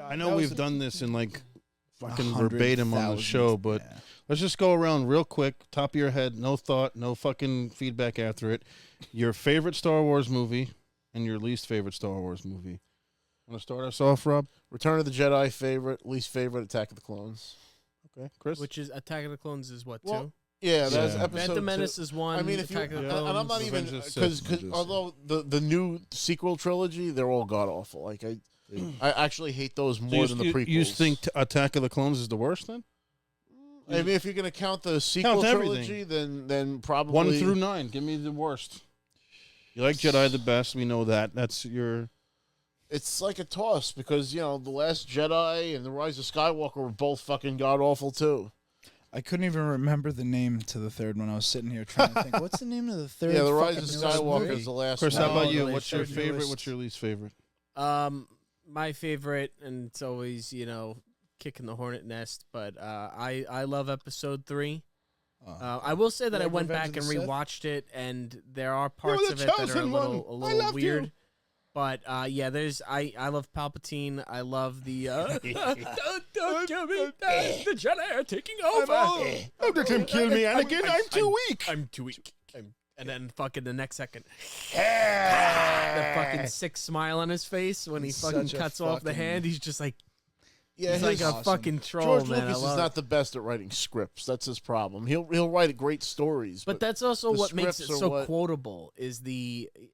I know we've done this in like fucking verbatim on the show, but let's just go around real quick. Top of your head, no thought, no fucking feedback after it. Your favorite Star Wars movie and your least favorite Star Wars movie. Want to start us off, Rob? Return of the Jedi, favorite. Least favorite, Attack of the Clones. Okay, Chris? Which is Attack of the Clones is what, Well, 2? Yeah, that's episode Phantom Menace 2. is 1. I mean, if Attack you, of the Clones, and I'm not even, because although the new sequel trilogy, they're all god-awful. Like, I actually hate those more than the prequels. You think Attack of the Clones is the worst, then? I mean, if you're going to count the sequel trilogy, then probably 1 through 9. Give me the worst. You like Jedi the best. We know that. That's your... It's like a toss because, The Last Jedi and The Rise of Skywalker were both fucking god-awful, too. I couldn't even remember the name to the third one. I was sitting here trying to think, what's the name of the third? Yeah, The Rise of Skywalker is the last Chris, one. how about you? the What's your third favorite? newest. What's your least favorite? My favorite, and it's always, kicking the hornet nest, but I love episode 3. I will say that I went back and rewatched it, and there are parts of it that are a little weird. But there's I love Palpatine. I love the don't kill me. The Jedi are taking over. How did him kill me, Anakin? I'm too weak. I'm too weak. And then fucking the next second, the fucking sick smile on his face when he fucking cuts off the hand. He's just like, he's like a fucking troll, George man. Lucas is not the best at writing scripts. That's his problem. He'll write great stories, but that's also what makes it so what... quotable is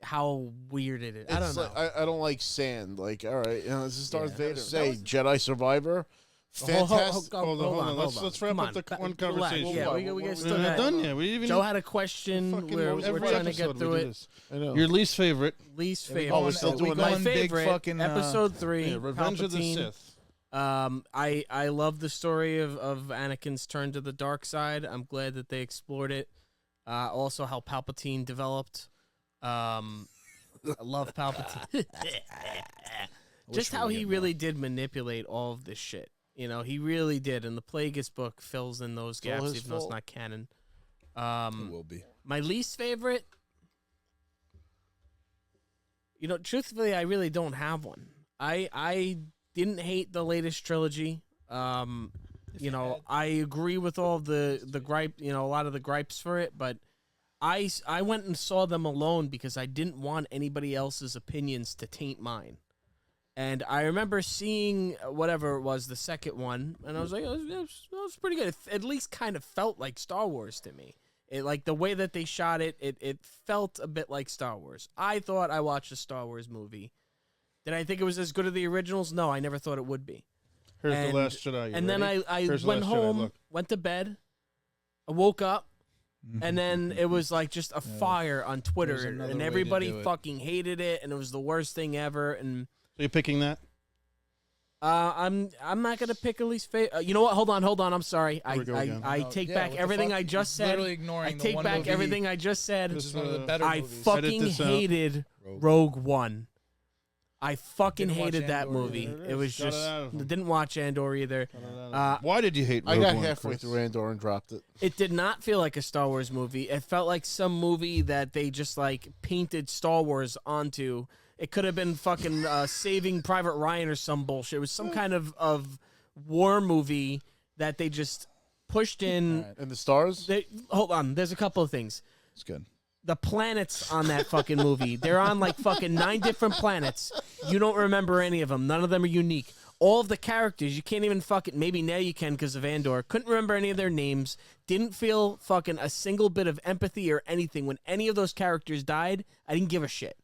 how weird it is. I don't know. I don't like sand. Like, all right, this is Darth Vader. Say Jedi Survivor. Fantastic. Hold on. Let's wrap up the one conversation. Yeah, we We're not done yet. Joe had a question. We're trying to get through it. I know. Your least favorite. Least favorite. Oh, we're still doing my that. favorite. Fucking, episode 3. Revenge of the Sith. I love the story of Anakin's turn to the dark side. I'm glad that they explored it. Also, how Palpatine developed. I love Palpatine. Just how he really did manipulate all of this shit. He really did. And the Plagueis book fills in those gaps, even though it's not canon. It will be. My least favorite, truthfully, I really don't have one. I didn't hate the latest trilogy. I agree with all the gripe, a lot of the gripes for it, but I went and saw them alone because I didn't want anybody else's opinions to taint mine. And I remember seeing whatever it was, the second one, and I was like, it was pretty good. It at least kind of felt like Star Wars to me. Like the way that they shot it, it felt a bit like Star Wars. I thought I watched a Star Wars movie. Did I think it was as good as the originals? No, I never thought it would be. Here's The Last Jedi. And then I went home, went to bed, I woke up, and then it was like just a fire on Twitter, and everybody fucking hated it, and it was the worst thing ever. And so you're picking that? I'm not gonna pick at least favorite. You know what? Hold on. I'm sorry. I take back everything I just said. I take back everything I just said. This is one of the better I movies. fucking hated Rogue One. I fucking hated that movie. It was just didn't watch Andor either. Why did you hate Rogue One? I got One, halfway Chris? through Andor and dropped it. It did not feel like a Star Wars movie. It felt like some movie that they just like painted Star Wars onto. It could have been fucking Saving Private Ryan or some bullshit. It was some kind of war movie that they just pushed in. Right. And the stars? Hold on. There's a couple of things. It's good. The planets on that fucking movie. They're on like fucking 9 different planets. You don't remember any of them. None of them are unique. All of the characters, you can't even fucking... Maybe now you can because of Andor. Couldn't remember any of their names. Didn't feel fucking a single bit of empathy or anything. When any of those characters died, I didn't give a shit.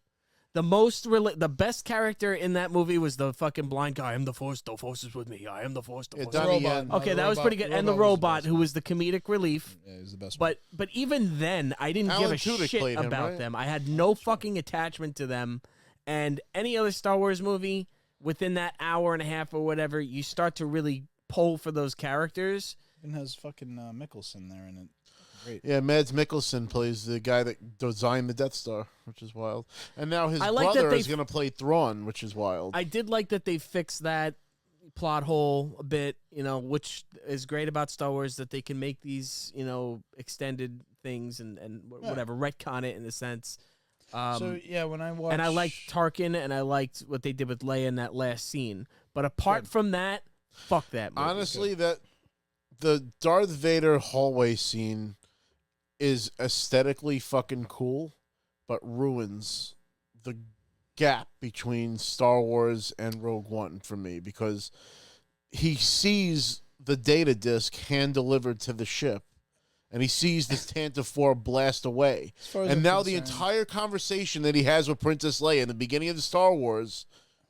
The best character in that movie was the fucking blind guy. I am the Force is with me. I am the Force, the Force. Okay, that was pretty good. And the robot, who was the comedic relief. Yeah, he was the best one. But even then, I didn't give a shit about them. I had no fucking attachment to them. And any other Star Wars movie, within that hour and a half or whatever, you start to really pull for those characters. It has fucking Mikkelsen there in it. Great. Yeah, Mads Mikkelsen plays the guy that designed the Death Star, which is wild. And now his brother is going to play Thrawn, which is wild. I did like that they fixed that plot hole a bit, which is great about Star Wars, that they can make these, extended things and whatever, retcon it in a sense. When I watched... And I liked Tarkin, and I liked what they did with Leia in that last scene. But apart from that, fuck that movie. Honestly, that the Darth Vader hallway scene is aesthetically fucking cool, but ruins the gap between Star Wars and Rogue One for me, because he sees the data disk hand delivered to the ship, and he sees the Tantive 4 blast away. And now the entire conversation that he has with Princess Leia in the beginning of the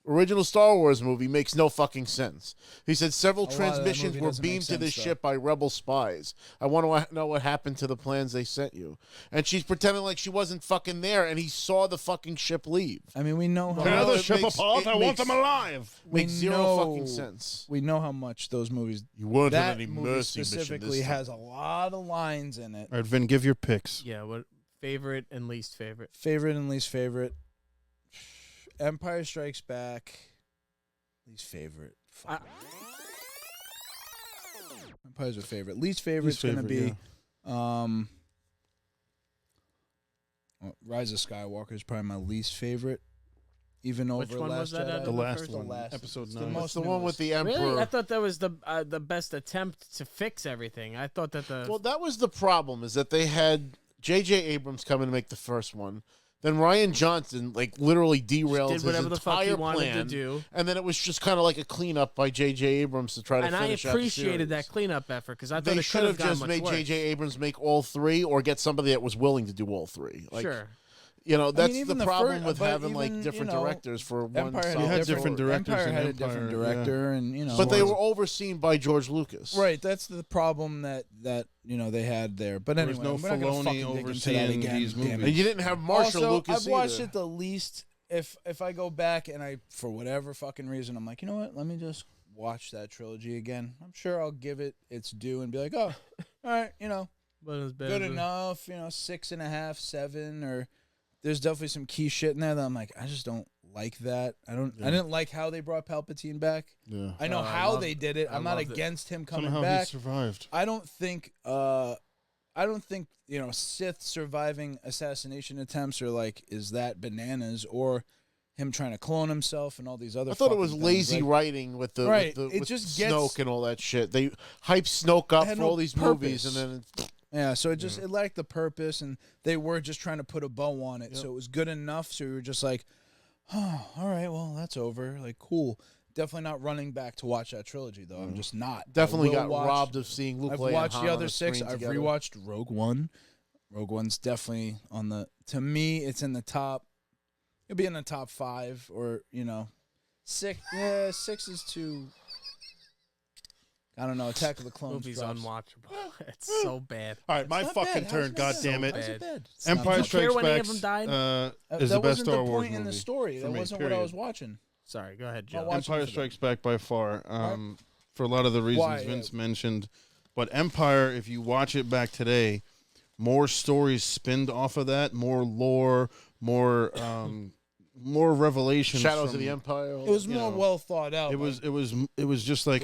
original Star Wars movie makes no fucking sense. He said several transmissions were beamed to this ship by rebel spies. I want to know what happened to the plans they sent you. And she's pretending like she wasn't fucking there, and he saw the fucking ship leave. I mean, we know how Tear the much, ship apart. I want them alive. Makes zero fucking sense. we know how much those movies. You weren't on That any movie mercy specifically mission this time. has a lot of lines in it. All right, Vin, give your picks. Yeah, what favorite and least favorite? Favorite and least favorite. Empire Strikes Back. Least favorite. Empire's a favorite. Least favorite's going to be Rise of Skywalker is probably my least favorite. Even Which over one Last was that Jedi. out of The the last first? one, The last. episode It's the 9. most It's the one with the Emperor. Really? I thought that was the best attempt to fix everything. I thought that Well, that was the problem, is that they had J.J. Abrams come in to make the first one. Then Ryan Johnson, literally derailed did his whatever the fuck he entire wanted plan. to do. And then it was just kind of like a cleanup by J.J. Abrams to try to And I finish appreciated out the that cleanup effort because I thought They it should could have have just gone made much worse. J.J. Abrams make all three, or get somebody that was willing to do all three. Sure. You know, that's even the the problem fir- with but having even, different you know, directors for one. Empire solid You had story. different directors Empire in had a Empire, different yeah. director, and But they were overseen by George Lucas. right. That's the problem that they had there. But There was anyway, no we're not gonna Filoni fucking dig into that overseeing again. these damn it. movies. And you didn't have Marshall Also, Lucas I've watched either. it the least. If I go back and I, for whatever fucking reason, I'm like, you know what? Let me just watch that trilogy again. I'm sure I'll give it its due and be like, oh, all right, But it was better good than- enough. 6.5, 7, or there's definitely some key shit in there that I'm like, I just don't like that. I didn't like how they brought Palpatine back. Yeah. I know I how loved they it. did it. I I'm not loved it. against him coming Somehow he back. survived. I don't think Sith surviving assassination attempts are like, is that bananas, or him trying to clone himself and all these other I thought it fucking was things. lazy Like, writing with the Right. with It with just Snoke gets- and all that shit. They hype Snoke up had for no all these movies, purpose. and then yeah, so it lacked the purpose, and they were just trying to put a bow on it. Yep. So it was good enough. So we were just like, oh, all right, well, that's over. Like, cool. Definitely not running back to watch that trilogy, though. I'm just not. definitely I will got robbed of seeing Luke. I've Leia, and watched Han the on other the 6. screen I've together. rewatched Rogue One. Rogue One's definitely on the. To me, it's in the top. It'll be in the top 5, or 6. Yeah, 6 is too. I don't know. Attack of the Clones. movie's drops. unwatchable. It's so bad. All right, my Not fucking bad. turn. God How's it damn bad? it. How's it Bad. bad? It's not Empire bad. Do you care Strikes when any Back of them died? is the that best wasn't Star the Wars point in the movie. story. for That me, wasn't what I period. was watching. Sorry, go ahead, I'll Joe. watch Empire it for Strikes Back by far. For a lot of the reasons Why? Vince mentioned. But Empire, if you watch it back today, more stories spinned off of that, more lore, more revelations. Shadows from, of the Empire. It was You more know, well thought out. It was just like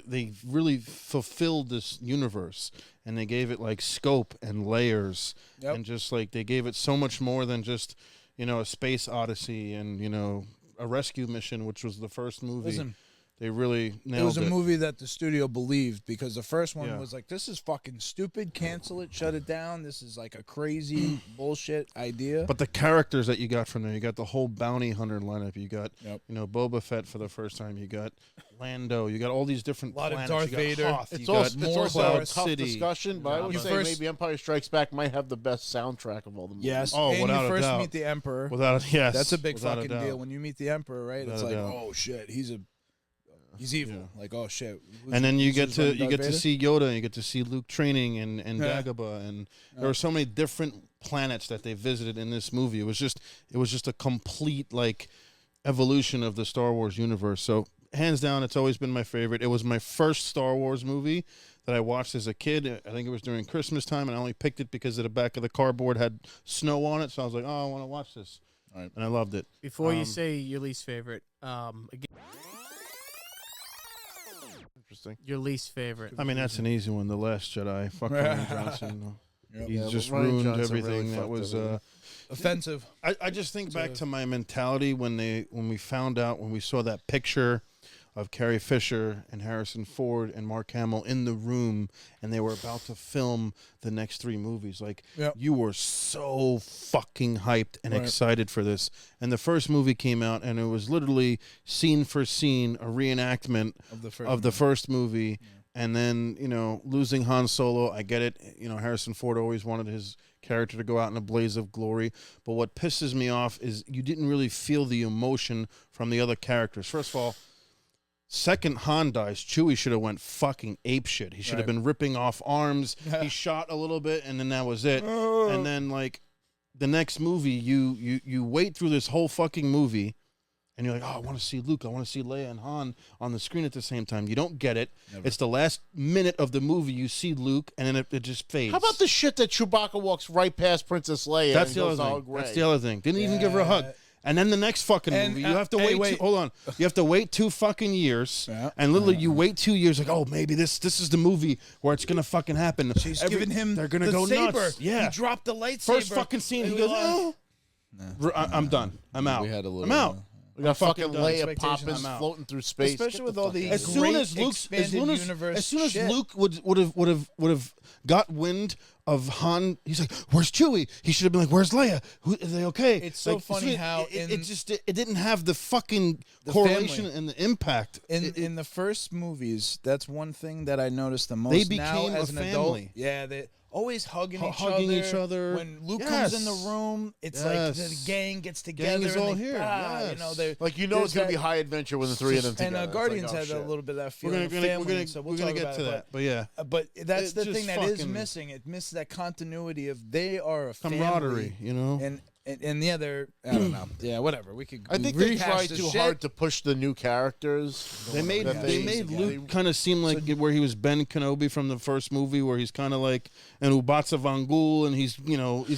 they really fulfilled this universe, and they gave it like scope and layers, Yep. and just like they gave it so much more than just a space odyssey and a rescue mission, which was the first movie. Listen, They really nailed it. it was a movie that the studio believed, because the first one Yeah. was like, this is fucking stupid. Cancel it. Shut it down. This is like a crazy bullshit idea. But the characters that you got from there, you got the whole bounty hunter lineup. You got, Yep. Boba Fett for the first time. You got Lando. You got all these different A lot of planets. Darth you got Vader. Hoth, It's you got also a Cloud tough City. discussion, but I would You say first- maybe Empire Strikes Back might have the best soundtrack of all the movies. yes. Oh, and without you a first doubt. meet the Emperor. Yes, That's a big without fucking doubt. deal. When you meet the Emperor, right? Without It's a like, doubt. oh shit, he's evil. Like, oh shit. And then you Who's get to running Darth you get to Vader? see Yoda, and you get to see Luke training and Yeah. Dagobah, and there were so many different planets that they visited in this movie. It was just a complete like evolution of the Star Wars universe. So hands down, it's always been my favorite. It was my first Star Wars movie that I watched as a kid. I think it was during Christmas time, and I only picked it because of the back of the cardboard had snow on it. So I was like, oh, I want to watch this, and I loved it. Before you say your least favorite, again, Interesting. your least favorite. I mean, that's an easy one. The Last Jedi. Fuck Ryan Johnson. Yep. He's Yeah, just Ryan ruined Johnson everything. really That fucked was. everything. Offensive. I just think back to my mentality when we found out, when we saw that picture of Carrie Fisher and Harrison Ford and Mark Hamill in the room, and they were about to film the next 3 movies. Like, you were so fucking hyped and excited for this. And the first movie came out, and it was literally scene for scene a reenactment of the first movie. Yeah. And then, you know, losing Han Solo, I get it. You know, Harrison Ford always wanted his character to go out in a blaze of glory. But what pisses me off is you didn't really feel the emotion from the other characters. First of all, second Han dies, Chewie should have went fucking apeshit. He should have been ripping off arms. He shot a little bit, and then that was it. And then, like, the next movie, you wait through this whole fucking movie, and you're like, oh, I want to see Luke. I want to see Leia and Han on the screen at the same time. You don't get it. Never. It's the last minute of the movie. You see Luke, and then it just fades. How about the shit that Chewbacca walks right past Princess Leia? That's the other thing. That's the other thing. Didn't even give her a hug. And then the next fucking movie, you have to wait. Hold on. You have to wait 2 fucking years. Yeah. And literally, you wait 2 years. Like, oh, maybe this is the movie where it's gonna fucking happen. She's giving him. They're gonna go saber. nuts. Yeah. He dropped the lightsaber. First fucking scene. He goes, oh. No. I'm done. I'm out. We had a little. I'm out. We got fucking Leia Poppins floating through space, especially with all the as soon as Luke would have got wind of Han, he's like, "Where's Chewie?" He should have been like, "Where's Leia? Are they okay?" It's so funny how it didn't have the fucking correlation and the impact in the first movies. That's one thing that I noticed the most. They became now as a an family. Adult. Yeah, they always hugging each other. When Luke comes in the room, it's like the gang gets together. Gang is all and here. You know, like it's gonna be high adventure when the 3 of them together. And Guardians had a little bit of that feeling of family. So we're gonna get to that. But yeah, but that's the thing that is missing. It misses that continuity of they are a camaraderie, family, you know. And yeah, they're I don't know. Yeah, whatever. We could. I think they tried too hard to push the new characters. They made Luke kind of seem like where he was Ben Kenobi from the first movie, where he's kind of like an Ubatsa Vangul, and he's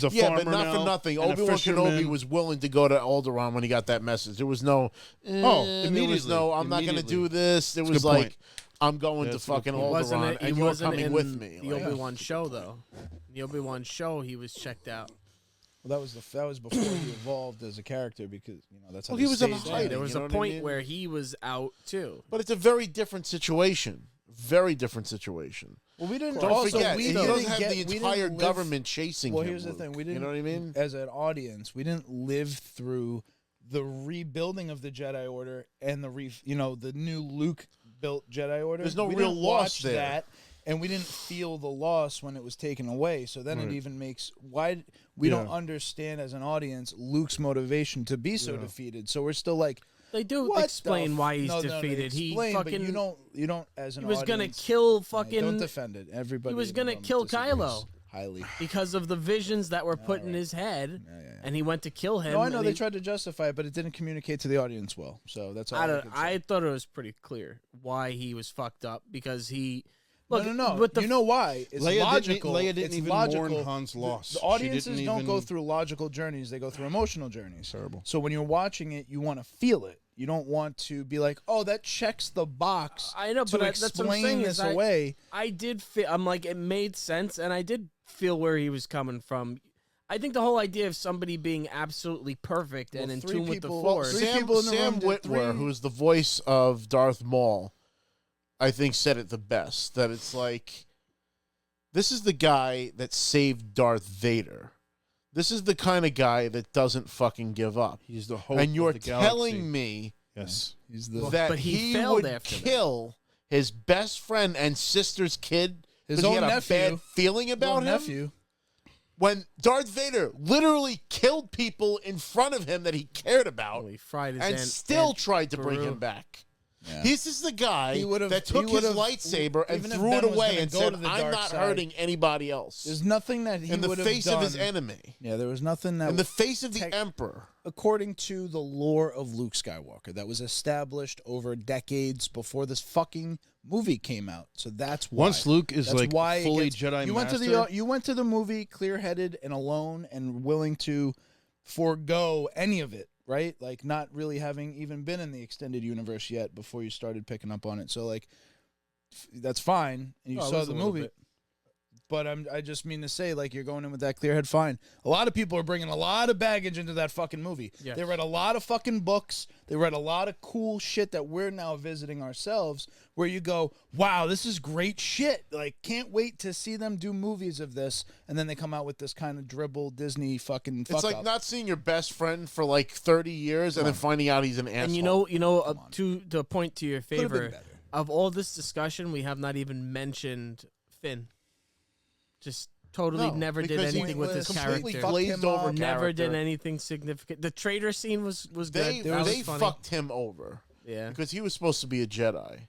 a farmer but not now, for nothing. Obi-Wan Kenobi was willing to go to Alderaan when he got that message. There was no immediately. There was no, I'm not going to do this. It was like, I'm going to fucking Alderaan, and you're coming with me. The Obi-Wan show, though. The Obi-Wan show, he was checked out. Well, that was before he evolved as a character because that's how he was in hiding. There was a point where he was out too. But it's a very different situation. Very different situation. Well, we didn't. Don't forget, he doesn't have the entire government chasing him. Well, here's the thing: we didn't. You know what I mean? As an audience, we didn't live through the rebuilding of the Jedi Order and the new Luke built Jedi Order. There's no real loss there. That, and we didn't feel the loss when it was taken away. So then it even makes why we don't understand as an audience Luke's motivation to be so defeated. So we're still like. They do explain why he's defeated. He fucking. But you don't as an. He was audience, gonna kill fucking. Don't defend it. Everybody. He was gonna kill Kylo. Highly. Because of the visions that were put in his head, and he went to kill him. No, I know they tried to justify it, but it didn't communicate to the audience well. So that's all. I thought it was pretty clear why he was fucked up because he. Look, no. You know why? It's logical. Leia didn't even mourn Han's loss. The audiences don't go through logical journeys; they go through emotional journeys. Terrible. So when you're watching it, you want to feel it. You don't want to be like, "Oh, that checks the box." I know, but that's what I'm saying. This away. I did feel. I'm like, it made sense, and I did feel where he was coming from. I think the whole idea of somebody being absolutely perfect and in tune with the Force. Sam Witwer, who's the voice of Darth Maul, I think said it the best. That it's like, this is the guy that saved Darth Vader. This is the kind of guy that doesn't fucking give up. He's the hope and you're of the galaxy. telling me he's that he would kill his best friend and sister's kid his own he had nephew. a bad feeling about him? Nephew. When Darth Vader literally killed people in front of him that he cared about and still tried to bring him back. Yeah. This is the guy that took his lightsaber and threw it away and said, I'm not hurting anybody else. There's nothing that he would have done. In the face of his enemy. Yeah, there was nothing that... In the face of the Emperor. According to the lore of Luke Skywalker, that was established over decades before this fucking movie came out. So that's why. Once Luke is fully Jedi master... You went to the movie clear-headed and alone and willing to forego any of it. Right? Like, not really having even been in the extended universe yet before you started picking up on it. So, like, that's fine. And you saw the movie. But I just mean to say, like, you're going in with that clear head, fine. A lot of people are bringing a lot of baggage into that fucking movie. Yes. They read a lot of fucking books. They read a lot of cool shit that we're now visiting ourselves, where you go, wow, this is great shit. Like, can't wait to see them do movies of this. And then they come out with this kind of dribble Disney fucking fuck It's like up. not seeing your best friend for like 30 years and then finding out he's an asshole. And to point to your Could've been favor, better. of all this discussion, we have not even mentioned Finn. Just totally No, never did because he anything with his completely character. glazed him over off. Never did character. anything significant. The traitor scene was They good. That was they funny. fucked him over Yeah, because he was supposed to be a Jedi.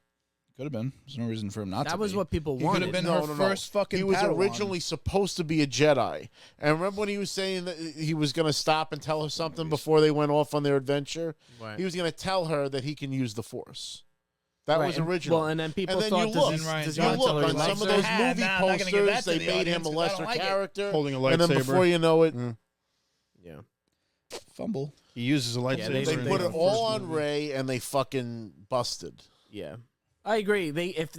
Could have been. There's no reason for him not to that was be. what people He could have wanted. been No, her no, no. first fucking He was Padawan. originally supposed to be a Jedi. And remember when he was saying that he was going to stop and tell her something before they went off on their adventure? Right. He was going to tell her that he can use the Force. That Right, was and- original. Well, and then people And then thought, you does look, he, Ryan does he you want to look tell her he on likes some of her? those Ah, movie nah, I'm not gonna give that posters, to they the made him audience a 'cause I lesser don't like it. character. Holding a And then lightsaber. before you know it, Yeah. Fumble. He uses a lightsaber. they they did put the it all first on movie. Rey and they fucking busted. Yeah, I agree. If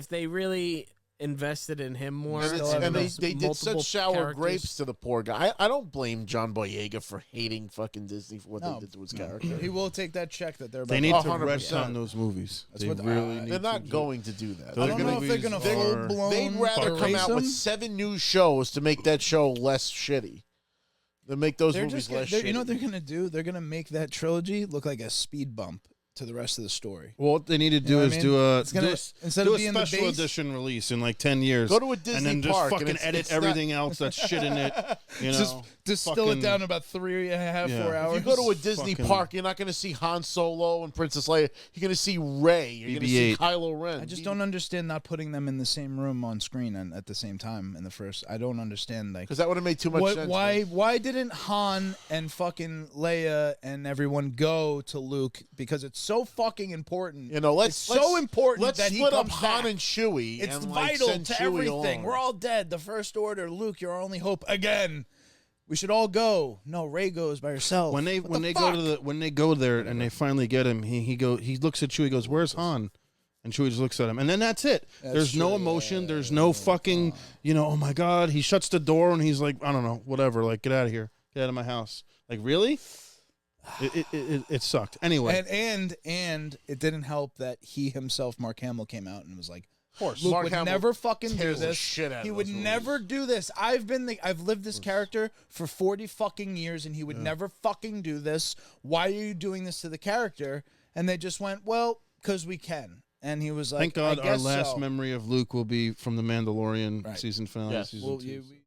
they really invested in him more, And, Still it's, have and they, those they did multiple such sour characters- grapes to the poor guy. I don't blame John Boyega for hating fucking Disney for what No, they did to his no. character. He will take that check that they're about They to need to 100%. retcon those movies. That's They what- really need They're not to. going to do that. Those I don't know if they're movies gonna are- full blown. They'd rather come out with them. 7 new shows to make that show less shitty. Than make those They're movies just gonna, less they're, shitty. you know what they're gonna do? They're gonna make that trilogy look like a speed bump to the rest of the story. Well, what they need to do know what is I mean? do a It's gonna- do instead do of a being the special base- edition release in like 10 years. Go to a Disney and then just park and fucking it's- edit it's not- everything else that's shit in it. You know, Just distill fucking- it down to about 3.5, Yeah. 4 If hours. If you go to a Disney fucking- park, you're not going to see Han Solo and Princess Leia. You're going to see Rey. You're going to see BB-8. Kylo Ren. I just don't understand not putting them in the same room on screen and at the same time in the first. I don't understand like because that would have made too much sense. why didn't Han and fucking Leia and everyone go to Luke, because it's so fucking important. You know, let's it's so important Let's that he split up comes Han back. and Chewie. It's and, like, vital send to Chewie everything. along. We're all dead. The First Order, Luke, you're our only hope. Again, we should all go. No, Rey goes by herself. When they go there and they finally get him, he looks at Chewie, he goes, "Where's Han?" And Chewie just looks at him, and then that's it. There's no true, emotion. yeah. There's no fucking, oh my god. He shuts the door and he's like, I don't know, whatever. Like, get out of here, get out of my house. Like, really? It sucked. Anyway, and it didn't help that he himself, Mark Hamill, came out and was like, Of course, Luke Mark would Hamill never fucking do tears the this. shit out He of would those never movies. do this. I've lived this character for 40 fucking years, and he would never fucking do this. Why are you doing this to the character? And they just went, well, because we can. And he was like, thank God I our guess last so. memory of Luke will be from the Mandalorian Right. season finale, Yes. season Well, 2.